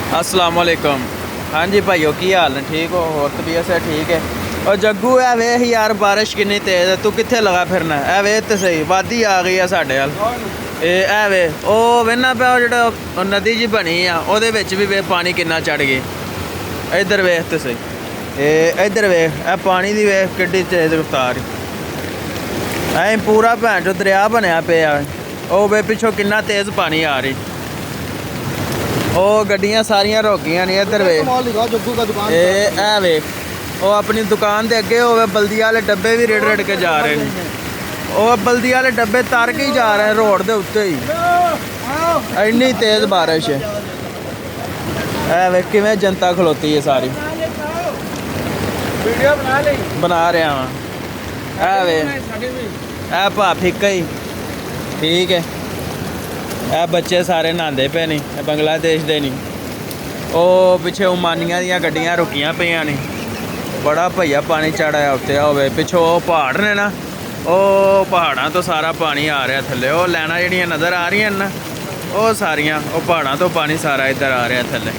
अस्सलाम वालेकुम। हाँ जी भाइयों, की हाल ने? ठीक हो? और तबीयत से ठीक है? और जग्गू है वेख यार, बारिश कितनी तेज़ है, तू कित्थे लगा फिरना? है वे तो सही, वादी आ गई है साढ़े वाल। ए वे ओ वेना पे जो नदी जी बनी आ ओहदे विच भी वे पानी कितना चढ़ गया। इधर वेख तो सही, इधर वेख ए पानी दी वेख किड्डी तेज़ रफ्तार। ऐ पूरा भैन चो दरिया बनया पे ओ वे पिछों कितना तेज़ पानी आ रही। ओ गड्डियां सारियां रोकियां नहीं। इधर वे ए वे ओ अपनी दुकान दे अगे हो बल्दी वाले डब्बे भी रेड़ रेड़ के जा रहे हैं। ਉਹ ਬਲਦੀ ਵਾਲੇ ਡੱਬੇ ਤਰ ਕੇ ਹੀ ਜਾ ਰਹੇ ਰੋਡ ਦੇ ਉੱਤੇ ਹੀ। ਇੰਨੀ ਤੇਜ਼ ਬਾਰਿਸ਼ ਹੈ। ਐ ਵੇ ਕਿਵੇਂ ਜਨਤਾ ਖਲੋਤੀ ਹੈ ਸਾਰੀ। ਵੀਡੀਓ ਬਣਾ ਲਈ, ਬਣਾ ਰਿਹਾ ਵਾਂ। ਐ ਵੇ ਐ ਭਾ ਫਿੱਕਾ ਹੀ ਠੀਕ ਹੈ। ਇਹ ਬੱਚੇ ਸਾਰੇ ਨਹਾਉਂਦੇ ਪਏ ਨੇ, ਇਹ ਬੰਗਲਾਦੇਸ਼ ਦੇ ਨਹੀਂ। ਉਹ ਪਿੱਛੇ ਉਮਾਨੀਆਂ ਦੀਆਂ ਗੱਡੀਆਂ ਰੁਕੀਆਂ ਪਈਆਂ ਨੇ। ਬੜਾ ਭਈਆ ਪਾਣੀ ਚੜਾਇਆ ਉੱਤੇ ਹੋਵੇ। ਪਿੱਛੋਂ ਉਹ ਪਹਾੜ ਨੇ ਨਾ, ਉਹ ਪਹਾੜਾਂ ਤੋਂ ਸਾਰਾ ਪਾਣੀ ਆ ਰਿਹਾ ਥੱਲੇ। ਉਹ ਲੈਣਾ ਜਿਹੜੀਆਂ ਨਜ਼ਰ ਆ ਰਹੀਆਂ ਨਾ, ਉਹ ਸਾਰੀਆਂ ਉਹ ਪਹਾੜਾਂ ਤੋਂ ਪਾਣੀ ਸਾਰਾ ਇੱਧਰ ਆ ਰਿਹਾ ਥੱਲੇ।